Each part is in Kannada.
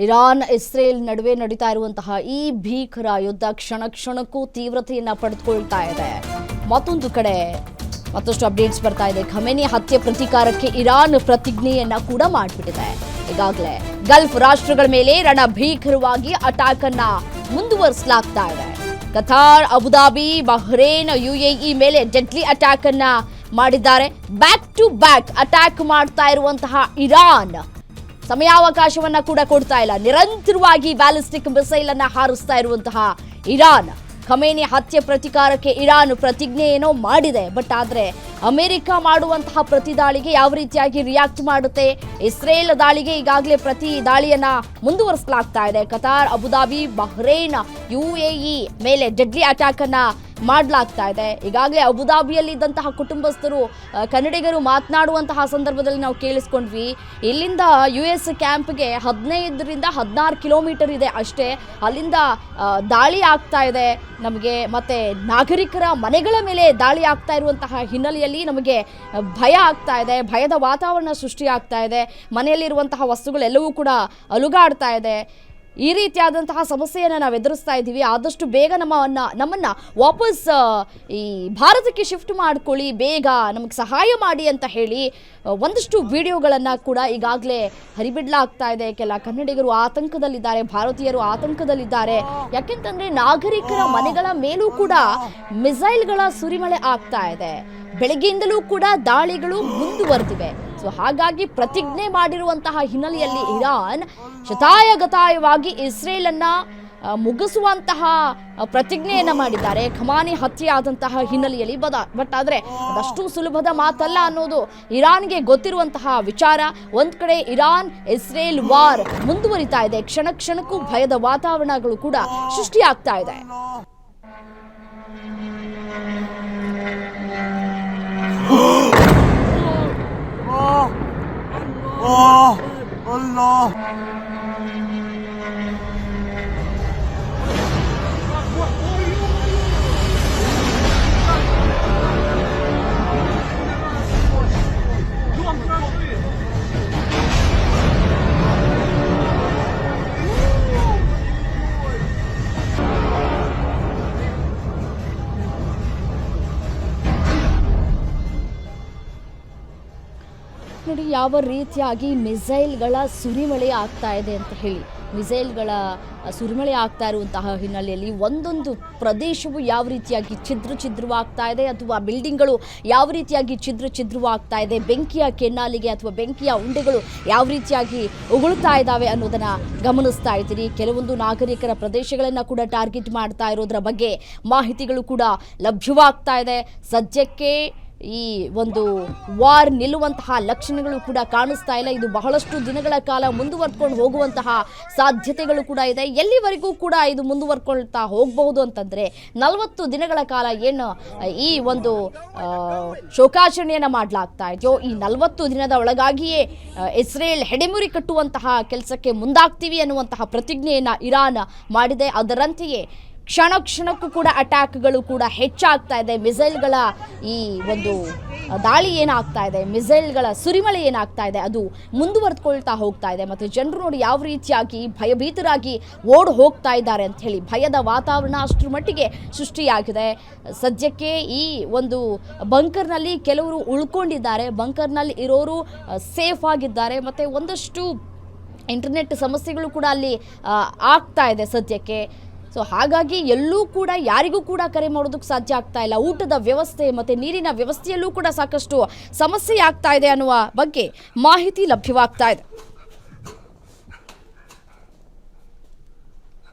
ಇರಾನ್ ಇಸ್ರೇಲ್ ನಡುವೆ ನಡೀತಾ ಇರುವಂತಹ ಈ ಭೀಕರ ಯುದ್ಧ ಕ್ಷಣ ಕ್ಷಣಕ್ಕೂ ತೀವ್ರತೆಯನ್ನ ಪಡೆದುಕೊಳ್ತಾ ಇದೆ. ಮತ್ತೊಂದು ಕಡೆ ಮತ್ತಷ್ಟು ಅಪ್ಡೇಟ್ಸ್ ಬರ್ತಾ ಇದೆ. ಖಮೇನಿ ಹತ್ಯೆ ಪ್ರತೀಕಾರಕ್ಕೆ ಇರಾನ್ ಪ್ರತಿಜ್ಞೆಯನ್ನ ಕೂಡ ಮಾಡಿಬಿಟ್ಟಿದೆ. ಈಗಾಗಲೇ ಗಲ್ಫ್ ರಾಷ್ಟ್ರಗಳ ಮೇಲೆ ರಣಭೀಕರವಾಗಿ ಅಟ್ಯಾಕ್ ಅನ್ನ ಮುಂದುವರಿಸಲಾಗ್ತಾ ಇದೆ. ಕತಾರ್, ಅಬುದಾಬಿ, ಬಹ್ರೇನ್, UAE ಮೇಲೆ ಡೆಡ್ಲಿ ಅಟ್ಯಾಕ್ ಅನ್ನ ಮಾಡಿದ್ದಾರೆ. ಬ್ಯಾಕ್ ಟು ಬ್ಯಾಕ್ ಅಟ್ಯಾಕ್ ಮಾಡ್ತಾ ಇರುವಂತಹ ಇರಾನ್ ಸಮಯಾವಕಾಶವನ್ನ ಕೂಡ ಕೊಡ್ತಾ ಇಲ್ಲ. ನಿರಂತರವಾಗಿ ಬ್ಯಾಲಿಸ್ಟಿಕ್ ಮಿಸೈಲ್ ಅನ್ನ ಹಾರಿಸ್ತಾ ಇರುವಂತಹ ಇರಾನ್ ಖಮೇನಿ ಹತ್ಯೆ ಪ್ರತೀಕಾರಕ್ಕೆ ಇರಾನ್ ಪ್ರತಿಜ್ಞೆ ಏನೋ ಮಾಡಿದೆ. ಬಟ್ ಆದ್ರೆ ಅಮೆರಿಕ ಮಾಡುವಂತಹ ಪ್ರತಿ ದಾಳಿಗೆ ಯಾವ ರೀತಿಯಾಗಿ ರಿಯಾಕ್ಟ್ ಮಾಡುತ್ತೆ? ಇಸ್ರೇಲ್ ದಾಳಿಗೆ ಈಗಾಗಲೇ ಪ್ರತಿ ದಾಳಿಯನ್ನ ಮುಂದುವರಿಸಲಾಗ್ತಾ ಇದೆ. ಕತಾರ್, ಅಬುದಾಬಿ, ಬಹ್ರೇನ್, UAE ಮೇಲೆ ಡೆಡ್ಲಿ ಅಟ್ಯಾಕ್ ಅನ್ನ ಮಾಡಲಾಗ್ತಾ ಇದೆ. ಈಗಾಗಲೇ ಅಬುದಾಬಿಯಲ್ಲಿ ಇದ್ದಂತಹ ಕುಟುಂಬಸ್ಥರು ಕನ್ನಡಿಗರು ಮಾತನಾಡುವಂತಹ ಸಂದರ್ಭದಲ್ಲಿ ನಾವು ಕೇಳಿಸ್ಕೊಂಡ್ವಿ. ಇಲ್ಲಿಂದ US ಕ್ಯಾಂಪ್ಗೆ 15ರಿಂದ 16 ಕಿಲೋಮೀಟರ್ ಇದೆ ಅಷ್ಟೇ. ಅಲ್ಲಿಂದ ದಾಳಿ ಆಗ್ತಾ ಇದೆ ನಮಗೆ. ಮತ್ತೆ ನಾಗರಿಕರ ಮನೆಗಳ ಮೇಲೆ ದಾಳಿ ಆಗ್ತಾ ಇರುವಂತಹ ಹಿನ್ನೆಲೆಯಲ್ಲಿ ನಮಗೆ ಭಯ ಆಗ್ತಾ ಇದೆ. ಭಯದ ವಾತಾವರಣ ಸೃಷ್ಟಿ ಆಗ್ತಾ ಇದೆ. ಮನೆಯಲ್ಲಿರುವಂತಹ ವಸ್ತುಗಳೆಲ್ಲವೂ ಕೂಡ ಅಲುಗಾಡ್ತಾ ಇದೆ. ಈ ರೀತಿಯಾದಂತಹ ಸಮಸ್ಯೆಯನ್ನು ನಾವು ಎದುರಿಸ್ತಾ ಇದ್ದೀವಿ. ಆದಷ್ಟು ಬೇಗ ನಮ್ಮನ್ನು ವಾಪಸ್ ಈ ಭಾರತಕ್ಕೆ ಶಿಫ್ಟ್ ಮಾಡ್ಕೊಳ್ಳಿ, ಬೇಗ ನಮಗೆ ಸಹಾಯ ಮಾಡಿ ಅಂತ ಹೇಳಿ ಒಂದಷ್ಟು ವಿಡಿಯೋಗಳನ್ನು ಕೂಡ ಈಗಾಗಲೇ ಹರಿಬಿಡಲಾಗ್ತಾ ಇದೆ. ಕೆಲ ಕನ್ನಡಿಗರು ಆತಂಕದಲ್ಲಿದ್ದಾರೆ, ಭಾರತೀಯರು ಆತಂಕದಲ್ಲಿದ್ದಾರೆ. ಯಾಕೆಂತಂದರೆ ನಾಗರಿಕರ ಮನೆಗಳ ಮೇಲೂ ಕೂಡ ಮಿಸೈಲ್ಗಳ ಸುರಿಮಳೆ ಆಗ್ತಾ ಇದೆ. ಬೆಳಗ್ಗೆಯಿಂದಲೂ ಕೂಡ ದಾಳಿಗಳು ಮುಂದುವರೆದಿವೆ. ಸೊ ಹಾಗಾಗಿ ಪ್ರತಿಜ್ಞೆ ಮಾಡಿರುವಂತಹ ಹಿನ್ನೆಲೆಯಲ್ಲಿ ಇರಾನ್ ಶತಾಯಗತಾಯವಾಗಿ ಇಸ್ರೇಲ್ ಅನ್ನ ಮುಗಿಸುವಂತಹ ಪ್ರತಿಜ್ಞೆಯನ್ನ ಮಾಡಿದ್ದಾರೆ. ಖಮಾನಿ ಹತ್ಯೆ ಆದಂತಹ ಹಿನ್ನೆಲೆಯಲ್ಲಿ. ಬಟ್ ಆದ್ರೆ ಅದಷ್ಟು ಸುಲಭದ ಮಾತಲ್ಲ ಅನ್ನೋದು ಇರಾನ್ಗೆ ಗೊತ್ತಿರುವಂತಹ ವಿಚಾರ. ಒಂದ್ ಕಡೆ ಇರಾನ್ ಇಸ್ರೇಲ್ ವಾರ್ ಮುಂದುವರಿತಾ ಇದೆ. ಕ್ಷಣ ಕ್ಷಣಕ್ಕೂ ಭಯದ ವಾತಾವರಣಗಳು ಕೂಡ ಸೃಷ್ಟಿಯಾಗ್ತಾ ಇದೆ. Allah ನೋಡಿ ಯಾವ ರೀತಿಯಾಗಿ ಮಿಸೈಲ್ಗಳ ಸುರಿಮಳೆ ಆಗ್ತಾ ಇದೆ ಅಂತ ಹೇಳಿ. ಮಿಸೈಲ್ಗಳ ಸುರಿಮಳೆ ಆಗ್ತಾ ಇರುವಂತಹ ಹಿನ್ನೆಲೆಯಲ್ಲಿ ಒಂದೊಂದು ಪ್ರದೇಶವು ಯಾವ ರೀತಿಯಾಗಿ ಛಿದ್ರವಾಗ್ತಾ ಇದೆ, ಅಥವಾ ಬಿಲ್ಡಿಂಗ್ಗಳು ಯಾವ ರೀತಿಯಾಗಿ ಛಿದ್ರವಾಗ್ತಾ ಇದೆ, ಬೆಂಕಿಯ ಕೆನ್ನಾಲಿಗೆ ಅಥವಾ ಬೆಂಕಿಯ ಉಂಡೆಗಳು ಯಾವ ರೀತಿಯಾಗಿ ಉಗುಳ್ತಾ ಇದ್ದಾವೆ ಅನ್ನೋದನ್ನ ಗಮನಿಸ್ತಾ ಇದ್ದೀರಿ. ಕೆಲವೊಂದು ನಾಗರಿಕರ ಪ್ರದೇಶಗಳನ್ನು ಕೂಡ ಟಾರ್ಗೆಟ್ ಮಾಡ್ತಾ ಇರೋದ್ರ ಬಗ್ಗೆ ಮಾಹಿತಿಗಳು ಕೂಡ ಲಭ್ಯವಾಗ್ತಾ ಇದೆ. ಸದ್ಯಕ್ಕೆ ಈ ಒಂದು ವಾರ್ ನಿಲ್ಲುವಂತಹ ಲಕ್ಷಣಗಳು ಕೂಡ ಕಾಣಿಸ್ತಾ ಇಲ್ಲ. ಇದು ಬಹಳಷ್ಟು ದಿನಗಳ ಕಾಲ ಮುಂದುವರ್ಕೊಂಡು ಹೋಗುವಂತಹ ಸಾಧ್ಯತೆಗಳು ಕೂಡ ಇದೆ. ಎಲ್ಲಿವರೆಗೂ ಕೂಡ ಇದು ಮುಂದುವರ್ಕೊಳ್ತಾ ಹೋಗಬಹುದು ಅಂತಂದರೆ 40 ದಿನಗಳ ಕಾಲ ಏನು ಈ ಒಂದು ಶೋಕಾಚರಣೆಯನ್ನು ಮಾಡಲಾಗ್ತಾ ಇದೆಯೋ, ಈ 40 ದಿನದ ಒಳಗಾಗಿಯೇ ಇಸ್ರೇಲ್ ಹೆಡೆಮುರಿ ಕಟ್ಟುವಂತಹ ಕೆಲಸಕ್ಕೆ ಮುಂದಾಗ್ತೀವಿ ಅನ್ನುವಂತಹ ಪ್ರತಿಜ್ಞೆಯನ್ನು ಇರಾನ್ ಮಾಡಿದೆ. ಅದರಂತೆಯೇ ಕ್ಷಣ ಕ್ಷಣಕ್ಕೂ ಕೂಡ ಅಟ್ಯಾಕ್ಗಳು ಕೂಡ ಹೆಚ್ಚಾಗ್ತಾ ಇದೆ. ಮಿಸೈಲ್ಗಳ ಈ ಒಂದು ದಾಳಿ ಏನಾಗ್ತಾ ಇದೆ, ಮಿಸೈಲ್ಗಳ ಸುರಿಮಳೆ ಏನಾಗ್ತಾ ಇದೆ, ಅದು ಮುಂದುವರೆದುಕೊಳ್ತಾ ಹೋಗ್ತಾ ಇದೆ. ಮತ್ತು ಜನರು ನೋಡಿ ಯಾವ ರೀತಿಯಾಗಿ ಭಯಭೀತರಾಗಿ ಓಡ್ ಹೋಗ್ತಾ ಇದ್ದಾರೆ ಅಂತ ಹೇಳಿ. ಭಯದ ವಾತಾವರಣ ಅಷ್ಟರ ಮಟ್ಟಿಗೆ ಸೃಷ್ಟಿಯಾಗಿದೆ. ಸದ್ಯಕ್ಕೆ ಈ ಒಂದು ಬಂಕರ್ನಲ್ಲಿ ಕೆಲವರು ಉಳ್ಕೊಂಡಿದ್ದಾರೆ. ಬಂಕರ್ನಲ್ಲಿ ಇರೋರು ಸೇಫ್ ಆಗಿದ್ದಾರೆ. ಮತ್ತು ಒಂದಷ್ಟು ಇಂಟರ್ನೆಟ್ ಸಮಸ್ಯೆಗಳು ಕೂಡ ಅಲ್ಲಿ ಆಗ್ತಾ ಇದೆ ಸದ್ಯಕ್ಕೆ. ಸೊ ಹಾಗಾಗಿ ಎಲ್ಲೂ ಕೂಡ ಯಾರಿಗೂ ಕೂಡ ಕರೆ ಮಾಡೋದಕ್ಕೆ ಸಾಧ್ಯ ಆಗ್ತಾ ಇಲ್ಲ. ಊಟದ ವ್ಯವಸ್ಥೆ ಮತ್ತು ನೀರಿನ ವ್ಯವಸ್ಥೆಯಲ್ಲೂ ಕೂಡ ಸಾಕಷ್ಟು ಸಮಸ್ಯೆ ಆಗ್ತಾ ಇದೆ ಅನ್ನುವ ಬಗ್ಗೆ ಮಾಹಿತಿ ಲಭ್ಯವಾಗ್ತಾ ಇದೆ.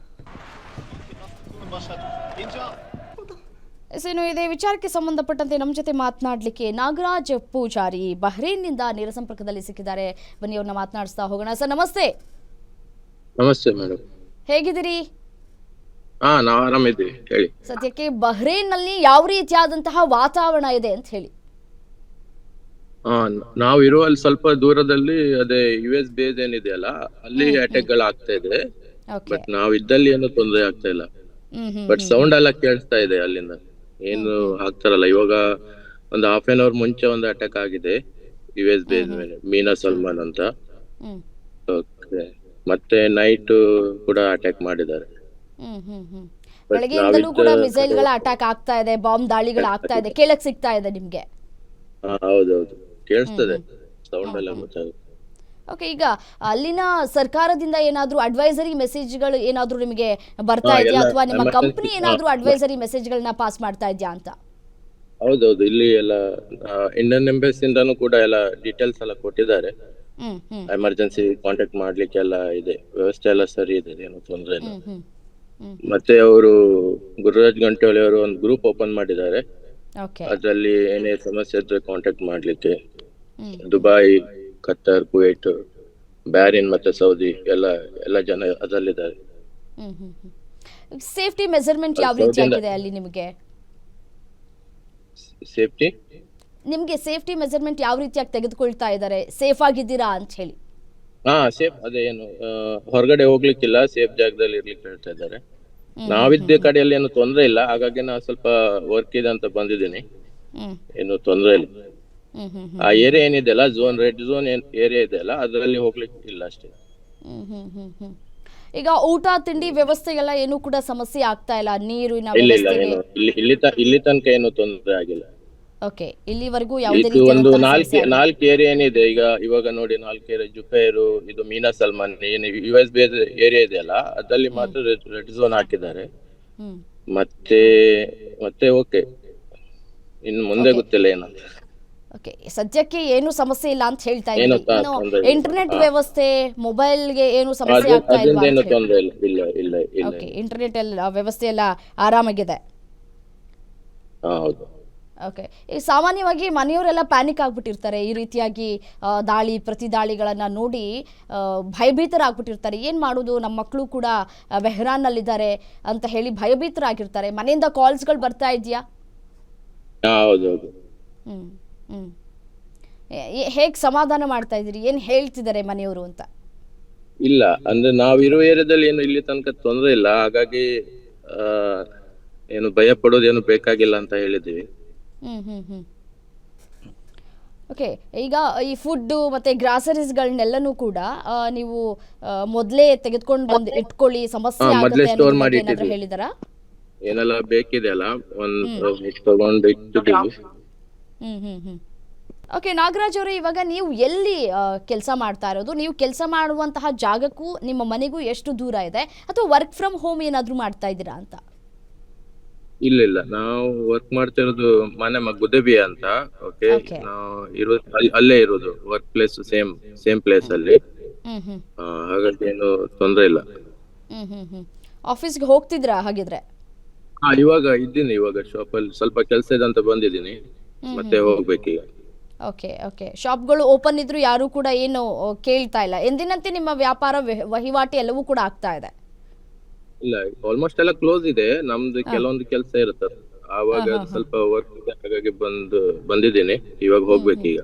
ಇನ್ನು ಇದೇ ವಿಚಾರಕ್ಕೆ ಸಂಬಂಧಪಟ್ಟಂತೆ ನಮ್ಮ ಜೊತೆ ಮಾತನಾಡಲಿಕ್ಕೆ ನಾಗರಾಜ್ ಪೂಜಾರಿ ಬಹ್ರೇನ್ನಿಂದ ನೇರ ಸಂಪರ್ಕದಲ್ಲಿ ಸಿಕ್ಕಿದ್ದಾರೆ. ಬನ್ನಿ ಅವ್ರನ್ನ ಮಾತನಾಡಿಸ್ತಾ ಹೋಗೋಣ. ಸರ್ ನಮಸ್ತೆ. ನಮಸ್ತೆ ಮೇಡಮ್, ಹೇಗಿದ್ದೀರಿ? ನಾವು ಆರಾಮಿದ್ದೀವಿ, ಹೇಳಿ. ಸದ್ಯಕ್ಕೆ ಬಹ್ರೇನ್ ನಲ್ಲಿ ಯಾವ ರೀತಿಯಾದಂತಹ ವಾತಾವರಣ ಇದೆ ಅಂತ ಹೇಳಿ. ನಾವು ಇರುವಲ್ಲಿ ಸ್ವಲ್ಪ ದೂರದಲ್ಲಿ ಅದೇ US ಬೇಸ್ ಏನಿದೆಯಲ್ಲ, ಅಲ್ಲಿ ಅಟ್ಯಾಕ್ ಗಳು ಆಗ್ತಾ ಇದೆ. ಬಟ್ ನಾವ್ ಇದ್ದಲ್ಲಿ ಏನೋ ತೊಂದರೆ ಆಗ್ತಾ ಇಲ್ಲ. ಬಟ್ ಸೌಂಡ್ ಎಲ್ಲ ಕೇಳಿಸ್ತಾ ಇದೆ ಅಲ್ಲಿಂದ. ಏನು ಆಗ್ತಾರಲ್ಲ, ಇವಾಗ ಒಂದು ಹಾಫ್ ಆನ್ ಅವರ್ ಮುಂಚೆ ಒಂದು ಅಟ್ಯಾಕ್ ಆಗಿದೆ US ಬೇಸ್ ಮೇಲೆ, ಮೀನಾ ಸಲ್ಮಾನ್ ಅಂತ. ಮತ್ತೆ ನೈಟ್ ಕೂಡ ಅಟ್ಯಾಕ್ ಮಾಡಿದ್ದಾರೆ. ಹ್ಮ್ ಹ್ಮ್ ಹ್ಮ್ But ಬೆಳಗ್ಗೆಯಿಂದಲೂ ಕೂಡ ಮಿಸೈಲ್ಗಳ ಅಟ್ಯಾಕ್ ಆಗ್ತಾ ಇದೆ, ಬಾಂಬ್ ದಾಳಿಗಳು ಆಗ್ತಾ ಇದೆ, ಕೇಳಕ್ ಸಿಗ್ತಾ ಇದೆ ನಿಮ್ಗೆ? ಹೌದೌದು, ಕೇಳಿಸ್ತದೆ, ಸೌಂಡ್ ಎಲ್ಲ ಗೊತ್ತಾಗುತ್ತೆ. ಓಕೆ, ಈಗ ಅಲ್ಲಿನ ಸರ್ಕಾರದಿಂದ ಏನಾದ್ರೂ ಅಡ್ವೈಸರಿ ಮೆಸೇಜ್ಗಳು ಏನಾದ್ರೂ ನಿಮಗೆ ಬರ್ತಾ ಇದೆಯಾ, ಎಲ್ಲ ಅಥವಾ ನಿಮ್ಮ emergency- ಕಂಪನಿ ಏನಾದ್ರೂ ಅಡ್ವೈಸರಿ ಮೆಸೇಜ್ಗಳನ್ನ ಪಾಸ್ ಮಾಡ್ತಾ ಇದೆಯಾ ಅಂತ? ಹೌದೌದು, ಇಲ್ಲಿ ಎಲ್ಲ ಇಂಡಿಯನ್ ಎಂಬಸಿಯಿಂದಾನು ಕೂಡ ಎಲ್ಲ ಡೀಟೇಲ್ಸ್ ಎಲ್ಲ ಕೊಟ್ಟಿದ್ದಾರೆ. ಹ್ಮ್ ಹ್ಮ್ ಎಮರ್ಜೆನ್ಸಿ ಕಾಂಟ್ಯಾಕ್ಟ್ ಮಾಡ್ಲಿಕ್ಕೆ ಎಲ್ಲ ಇದೆ, ವ್ಯವಸ್ಥೆ ಎಲ್ಲ ಸರಿ ಇದೆ, ಏನು ತೊಂದ್ರೆ ಇಲ್ಲ. ಹ್ಮ್ ಹ್ಮ್ ಹ್ಮ್ ಮತ್ತೆ ಅವರು ಗುರುರಾಜ್ ಗಂಟೋಳಿ ಅವರು ಒಂದು ಗ್ರೂಪ್ ಓಪನ್ ಮಾಡಿದ್ದಾರೆ. ಓಕೆ. ಅದ್ರಲ್ಲಿ ಏನೇ ಸಮಸ್ಯೆ ಇದ್ರೆ ಕಾಂಟ್ಯಾಕ್ಟ್ ಮಾಡ್ಲಿಕ್ಕೆ ಹ್ಮ್ ದುಬೈ, ಕತ್ತರ್, ಕುವೈಟ್, ಬ್ಯಾರಿನ್ ಮತ್ತೆ ಸೌದಿ ಎಲ್ಲ ಜನ ಅದರಲ್ಲಿದ್ದಾರೆ. ಹ್ಮ್ ಹ್ಮ್ ಹ್ಮ್ ಸೇಫ್ಟಿ ಮೆಜರ್ಮೆಂಟ್ ಯಾವ ರೀತಿ ಆಗಿದೆ ಅಲ್ಲಿ ನಿಮಗೆ? ಸೇಫ್ಟಿ ನಿಮ್ಗೆ ಸೇಫ್ಟಿ ಮೆಜರ್ಮೆಂಟ್ ಯಾವ ರೀತಿಯಾಗಿ ತೆಗೆದುಕೊಳ್ತಾ ಇದ್ದಾರೆ, ಸೇಫ್ ಆಗಿದ್ದೀರಾ ಅಂತ ಹೇಳಿ? ಸೇಫ್, ಅದೇ ಏನು ಹೊರಗಡೆ ಹೋಗ್ಲಿಕ್ಕಿಲ್ಲ, ಸೇಫ್ ಜಾಗದಲ್ಲಿ ಇರ್ಲಿಕ್ಕೆ ಹೇಳ್ತಾ ಇದ್ದಾರೆ. ನಾವಿದ್ದ ಕಡೆಯಲ್ಲಿ ಏನು ತೊಂದ್ರೆ ಇಲ್ಲ, ಹಾಗಾಗಿ ನಾ ಸ್ವಲ್ಪ ವರ್ಕ್ ಇದೆ ಅಂತ ಬಂದಿದ್ದೀನಿ, ಹ್ಮ್ ಏನು ತೊಂದ್ರೆ ಇಲ್ಲ. ಹ್ಮ್ ಹ್ಮ್ ಆ ಏರಿಯಾ ಏನಿದೆಯಲ್ಲ, ರೆಡ್ ಝೋನ್ ಏರಿಯಾ ಇದೆಯಲ್ಲ, ಅದರಲ್ಲಿ ಹೋಗ್ಲಿಕ್ಕೆ ಇಲ್ಲ ಅಷ್ಟೇ. ಹ್ಮ್ ಹ್ಮ್ ಹ್ಮ್ ಹ್ಮ್ ಈಗ ಊಟ ತಿಂಡಿ ವ್ಯವಸ್ಥೆಗೆಲ್ಲ ಏನು ಕೂಡ ಸಮಸ್ಯೆ ಆಗ್ತಾ ಇಲ್ಲ, ನೀರಿನ ಇಲ್ಲ ವ್ಯವಸ್ಥೆಗೆ? ಏನು ಇಲ್ಲಿ ತನಕ ಏನು ತೊಂದರೆ ಆಗಿಲ್ಲ. ಓಕೆ, ಇಲ್ಲಿವರೆಗೂ ಯಾವುದೇ ಇದು ಒಂದು ರೀತಿಯ ನಾಲ್ಕು ಏರಿಯಾ ಏನಿದೆ ಇವಾಗ ನೋಡಿ, 4 ಏರಿಯಾ, ಜುಫೇರು, ಇದು ಮೀನಾ ಸಲ್ಮಾನ್, ಏನು US ಬೇಸ್ ಏರಿಯಾ ಇದೆಯಲ್ಲ, ಅದಲ್ಲಿ ಮಾತ್ರ ರೆಡ್ ಝೋನ್ ಹಾಕಿದ್ದಾರೆ. ಹ್ಮ್ ಮತ್ತೆ ಓಕೆ, ಇನ್ನು ಮುಂದೆ ಗೊತ್ತಿಲ್ಲ ಏನಂತ. ಓಕೆ, ಸದ್ಯಕ್ಕೆ ಏನು ಸಮಸ್ಯೆ ಇಲ್ಲ ಅಂತ ಹೇಳ್ತಾ ಏನು ಇದ್ದೀನಿ. ತೊಂದ್ರೆ ಇಲ್ಲ. ಇಂಟರ್ನೆಟ್ ವ್ಯವಸ್ಥೆ, ಮೊಬೈಲ್ಗೆ ಏನು ಸಮಸ್ಯೆ ಆಗ್ತಾ ಅದರಿಂದ ಇಲ್ವಾ ಏನು ಅಂತ ಹೇಳಿ? ತೊಂದ್ರೆ ಇಲ್ಲ, ಇಲ್ಲ. ಓಕೆ, ಇಂಟರ್ನೆಟ್ ಎಲ್ಲ ವ್ಯವಸ್ಥೆ ಎಲ್ಲ ಆರಾಮಾಗಿದೆ. ಹೌದು. ಓಕೆ, ಈಗ ಸಾಮಾನ್ಯವಾಗಿ ಮನೆಯವರೆಲ್ಲ ಪ್ಯಾನಿಕ್ ಆಗ್ಬಿಟ್ಟಿರ್ತಾರೆ, ಈ ರೀತಿಯಾಗಿ ಪ್ರತಿ ದಾಳಿಗಳನ್ನ ನೋಡಿ ಭಯಭೀತರಾಗ್ಬಿಟ್ಟಿರ್ತಾರೆ. ಏನ್ ಮಾಡೋದು, ನಮ್ಮ ಮಕ್ಕಳು ಕೂಡ ಬೆಹ್ರಾನ್ನಲ್ಲಿದ್ದಾರೆ ಅಂತ ಹೇಳಿ ಭಯಭೀತರಾಗಿರ್ತಾರೆ. ಮನೆಯಿಂದ ಕಾಲ್ಸ್ಗಳು ಬರ್ತಾ ಇದೆಯಾ? ಹೌದೌದು. ಹ್ಮ್ ಹ್ಮ್ ಹೇಗ್ ಸಮಾಧಾನ ಮಾಡ್ತಾ ಇದ್ದೀರಿ, ಏನ್ ಹೇಳ್ತಿದ್ದಾರೆ ಮನೆಯವರು ಅಂತ? ಇಲ್ಲ ಅಂದ್ರೆ ನಾವಿರುವ ಏರಿಯಾದಲ್ಲಿ ಏನು ಇಲ್ಲಿ ತನಕ ತೊಂದ್ರೆ ಇಲ್ಲ, ಹಾಗಾಗಿ ಏನು ಭಯ ಪಡೋದೇನು ಬೇಕಾಗಿಲ್ಲ ಅಂತ ಹೇಳಿದ್ದೀವಿ. ಹ್ಮ್ ಹ್ಮ್ ಹ್ಮ್ ಓಕೆ, ಈಗ ಈ ಫುಡ್ ಮತ್ತೆ ಗ್ರಾಸರೀಸ್ಗಳನ್ನೆಲ್ಲನೂ ಕೂಡ ನೀವು ಮೊದಲೇ ತೆಗೆದುಕೊಂಡು ಬಂದು ಇಟ್ಕೊಳ್ಳಿ, ಸಮಸ್ಯೆ ಮೊದ್ಲೇ ಆಗುತ್ತೆ store ಅನ್ನೋದ್ರ ಮಾಡಿ ಬಗ್ಗೆ ಏನಾದ್ರೂ ಇಟ್ಟಿದ್ದೀವಿ. ಹೇಳಿದಾರಾ? ಏನೆಲ್ಲ ಬೇಕಿದೆಯಲ್ಲ ತಗೊಂಡು ಇಟ್ಟಿದ್ದೀವಿ. ಹ್ಮ್ ಹ್ಮ್ ಹ್ಮ್ ಓಕೆ, ನಾಗರಾಜ್ ಅವರೇ, ಇವಾಗ ನೀವು ಎಲ್ಲಿ ಕೆಲಸ ಮಾಡ್ತಾ ಇರೋದು? ನೀವು ಕೆಲಸ ಮಾಡುವಂತಹ ಜಾಗಕ್ಕೂ ನಿಮ್ಮ ಮನೆಗೂ ಎಷ್ಟು ದೂರ ಇದೆ, ಅಥವಾ ವರ್ಕ್ ಫ್ರಮ್ ಹೋಮ್ ಏನಾದ್ರೂ ಮಾಡ್ತಾ ಇದ್ದೀರಾ ಅಂತ? ಇಲ್ಲ, ನಾವು ವರ್ಕ್ ಮಾಡ್ತಾ ಇರೋದು ಮನೆ ಗುದೆಬಿ ಅಂತ. Okay, Okay. ನಾವು ಇರೋದು ಅಲ್ಲೇ ಇರೋದು, ವರ್ಕ್ ಪ್ಲೇಸ್ ಸೇಮ್ ಪ್ಲೇಸ್ ಅಲ್ಲಿ. ಹ್ಮ್ ಹ್ಮ್ ಹಾಗಾಗಿ ಏನು ತೊಂದ್ರೆ ಇಲ್ಲ. ಹ್ಮ್ ಹ್ಮ್ ಹ್ಮ್ ಆಫೀಸ್ಗೆ ಹೋಗ್ತಿದ್ರಾ ಹಾಗಿದ್ರೆ? ಇವಾಗ ಇದ್ದೀನಿ, ಇವಾಗ ಶಾಪ್ ಅಲ್ಲಿ ಸ್ವಲ್ಪ ಕೆಲಸ ಇದೆ ಅಂತ ಬಂದಿದ್ದೀನಿ, ಮತ್ತೆ ಹೋಗ್ಬೇಕೀಗ. ಓಕೆ ಓಕೆ, ಶಾಪ್ಗಳು ಓಪನ್ ಇದ್ರು ಯಾರು ಕೂಡ ಏನು ಕೇಳ್ತಾ ಇಲ್ಲ, ಎಂದಿನಂತೆ ನಿಮ್ಮ ವ್ಯಾಪಾರ ವಹಿವಾಟು ಎಲ್ಲವೂ ಕೂಡ ಆಗ್ತಾ ಇದೆ? ಇಲ್ಲ, ಆಲ್ಮೋಸ್ಟ್ ಎಲ್ಲ ಕ್ಲೋಸ್ ಇದೆ. ನಮ್ದು ಕೆಲವೊಂದು ಕೆಲಸ ಇರುತ್ತೆ, ಆವಾಗ ಸ್ವಲ್ಪ ವರ್ಕ್ ಇದೆ, ಹಾಗಾಗಿ ಬಂದಿದ್ದೀನಿ, ಇವಾಗ ಹೋಗ್ಬೇಕೀಗ.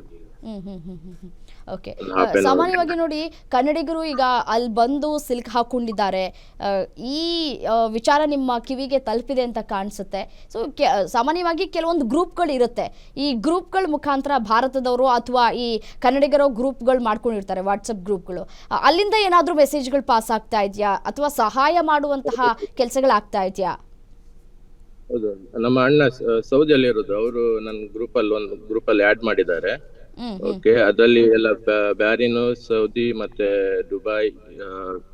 ಓಕೆ, ಸಾಮಾನ್ಯವಾಗಿ ನೋಡಿ, ಕನ್ನಡಿಗರು ಈಗ ಅಲ್ಲಿ ಬಂದು ಸಿಲ್ಕ್ ಹಾಕೊಂಡಿದ್ದಾರೆ, ಈ ವಿಚಾರ ನಿಮ್ಮ ಕಿವಿಗೆ ತಲುಪಿದೆ ಅಂತ ಕಾಣಿಸುತ್ತೆ. ಸೊ ಸಾಮಾನ್ಯವಾಗಿ ಕೆಲವೊಂದು ಗ್ರೂಪ್ಗಳು ಇರುತ್ತೆ, ಈ ಗ್ರೂಪ್ಗಳ ಮುಖಾಂತರ ಭಾರತದವರು ಅಥವಾ ಈ ಕನ್ನಡಿಗರ ಗ್ರೂಪ್ಗಳು ಮಾಡ್ಕೊಂಡಿರ್ತಾರೆ, ವಾಟ್ಸಪ್ ಗ್ರೂಪ್ಗಳು, ಅಲ್ಲಿಂದ ಏನಾದರೂ ಮೆಸೇಜ್ಗಳು ಪಾಸ್ ಆಗ್ತಾ ಇದೆಯಾ, ಅಥವಾ ಸಹಾಯ ಮಾಡುವಂತಹ ಕೆಲಸಗಳಾಗ್ತಾ ಇದೆಯಾ? ಹೌದು, ನಮ್ಮ ಅಣ್ಣ ಸೌದಿಯಲ್ಲಿ ಇರೋದು, ಅವರು ನನ್ನ ಒಂದು ಗ್ರೂಪಲ್ಲಿ ಆಡ್ ಮಾಡಿದ್ದಾರೆ. ಓಕೆ, ಅದರಲ್ಲಿ ಎಲ್ಲ ಬ್ಯಾರಿನ್, ಸೌದಿ ಮತ್ತೆ ದುಬೈ,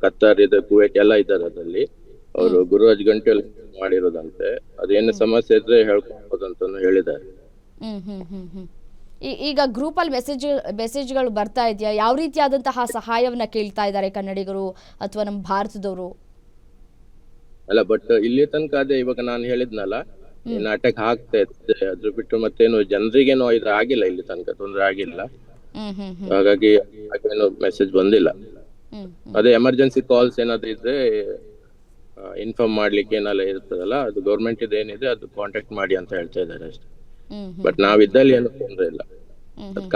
ಕತ್ತಾರ್, ಕುವೈಟ್ ಎಲ್ಲ ಇದ್ದಾರೆ ಅದರಲ್ಲಿ. ಅವರು ಗುರುರಾಜ್ ಗಂಟೆಯಲ್ಲಿ ಮಾಡಿರೋದಂತೆ, ಅದೇನು ಸಮಸ್ಯೆ ಇದ್ರೆ ಹೇಳ್ಕೊಬೋದಂತ ಹೇಳಿದ್ದಾರೆ. ಈಗ ಗ್ರೂಪ್ ಅಲ್ಲಿ ಮೆಸೇಜ್ಗಳು ಬರ್ತಾ ಇದೆಯಾ? ಯಾವ ರೀತಿಯಾದಂತಹ ಸಹಾಯವನ್ನ ಕೇಳ್ತಾ ಇದ್ದಾರೆ ಕನ್ನಡಿಗರು ಅಥವಾ ನಮ್ಮ ಭಾರತದವರು? ಅಲ್ಲ, ಬಟ್ ಇಲ್ಲಿ ತನಕ ಅದೇ ಇವಾಗ ನಾನು ಹೇಳಿದ್ನಲ್ಲ, ಇನ್ನು ಅಟ್ಯಾಕ್ ಆಗ್ತಾ ಇದೆ, ಅದ್ರ ಬಿಟ್ಟು ಮತ್ತೇನು ಜನರಿಗೇನು ಇದು ಆಗಿಲ್ಲ, ಇಲ್ಲಿ ತನಕ ತೊಂದ್ರೆ ಆಗಿಲ್ಲ, ಹಾಗಾಗಿ ಏನು ಮೆಸೇಜ್ ಬಂದಿಲ್ಲ. ಅದೇ ಎಮರ್ಜೆನ್ಸಿ ಕಾಲ್ಸ್ ಏನಾದ್ರು ಇದ್ರೆ ಇನ್ಫಾರ್ಮ್ ಮಾಡ್ಲಿಕ್ಕೆ ಏನೆಲ್ಲ ಇರ್ತದಲ್ಲ, ಅದು ಗೌರ್ಮೆಂಟ್ ಏನಿದೆ ಅದು ಕಾಂಟ್ಯಾಕ್ಟ್ ಮಾಡಿ ಅಂತ ಹೇಳ್ತಾ ಇದ್ದಾರೆ ಅಷ್ಟೇ. ಬಟ್ ನಾವಿದ್ದಲ್ಲಿ ಏನು ತೊಂದ್ರೆ ಇಲ್ಲ,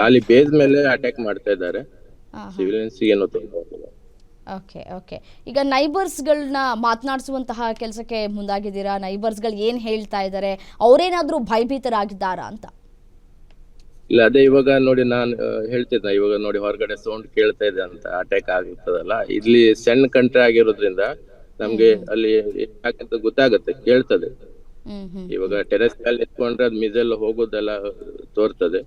ಖಾಲಿ ಬೇಸ್ ಮೇಲೆ ಅಟ್ಯಾಕ್ ಮಾಡ್ತಾ ಇದ್ದಾರೆ, ಸಿವಿಲಿಯನ್ಸ್ ಏನು ತೊಂದರೆ ಇಲ್ಲ. ಓಕೆ ಓಕೆ, ಈಗ ನೈಬರ್ಸ್ಗಳನ್ನ ಮಾತನಾಡಿಸುವಂತಹ ಕೆಲಸಕ್ಕೆ ಮುಂದಾಗಿದ್ದೀರಾ? ನೈಬರ್ಸ್ಗಳು ಏನು ಹೇಳ್ತಾ ಇದ್ದಾರೆ, ಅವರೇನಾದರೂ ಭಯಭೀತರಾಗಿದ್ದಾರಾ ಅಂತ? ಇಲ್ಲ ಅದೇ ಇವಾಗ ನೋಡಿ ನಾನು ಹೇಳ್ತಿದ್ದೆ ಇವಾಗ ನೋಡಿ ಹೊರಗಡೆ ಸೌಂಡ್ ಕೇಳ್ತಾ ಇದೆ ಅಂತ ಅಟ್ಯಾಕ್ ಆಗಿರ್ತದಲ್ಲ, ಇಲ್ಲಿ ಸಣ್ಣ ಕಂಟ್ರಿ ಆಗಿರೋದ್ರಿಂದ ನಮ್ಗೆ ಅಲ್ಲಿ ಯಾಕಂತ ಗೊತ್ತಾಗತ್ತೆ, ಕೇಳ್ತದೆ. ಇವಾಗ ಟೆರೆಸ್ ಮೇಲೆ ಇಟ್ಕೊಂಡ್ರೆ ಅದ್ ಮಿಸೈಲ್ ಹೋಗೋದೆಲ್ಲ ತೋರ್ತದೆ.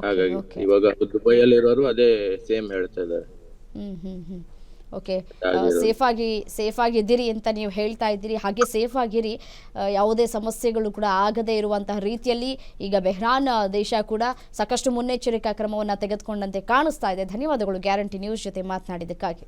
ಹಾಗಾಗಿ ಇವಾಗ ದುಬೈಯಲ್ಲಿ ಇರೋರು ಅದೇ ಸೇಮ್ ಹೇಳ್ತಾ ಇದ್ದಾರೆ. ಓಕೆ, ಸೇಫ್ ಆಗಿದ್ದೀರಿ ಅಂತ ನೀವು ಹೇಳ್ತಾ ಇದ್ದೀರಿ. ಹಾಗೆ ಸೇಫ್ ಆಗಿರಿ, ಯಾವುದೇ ಸಮಸ್ಯೆಗಳು ಕೂಡ ಆಗದೇ ಇರುವಂತಹ ರೀತಿಯಲ್ಲಿ ಈಗ ಬೆಹ್ರಾನ್ ದೇಶ ಕೂಡ ಸಾಕಷ್ಟು ಮುನ್ನೆಚ್ಚರಿಕಾ ಕ್ರಮವನ್ನು ತೆಗೆದುಕೊಂಡಂತೆ ಕಾಣಿಸ್ತಾ ಇದೆ. ಧನ್ಯವಾದಗಳು ಗ್ಯಾರಂಟಿ ನ್ಯೂಸ್ ಜೊತೆ ಮಾತನಾಡಿದ್ದಕ್ಕಾಗಿ.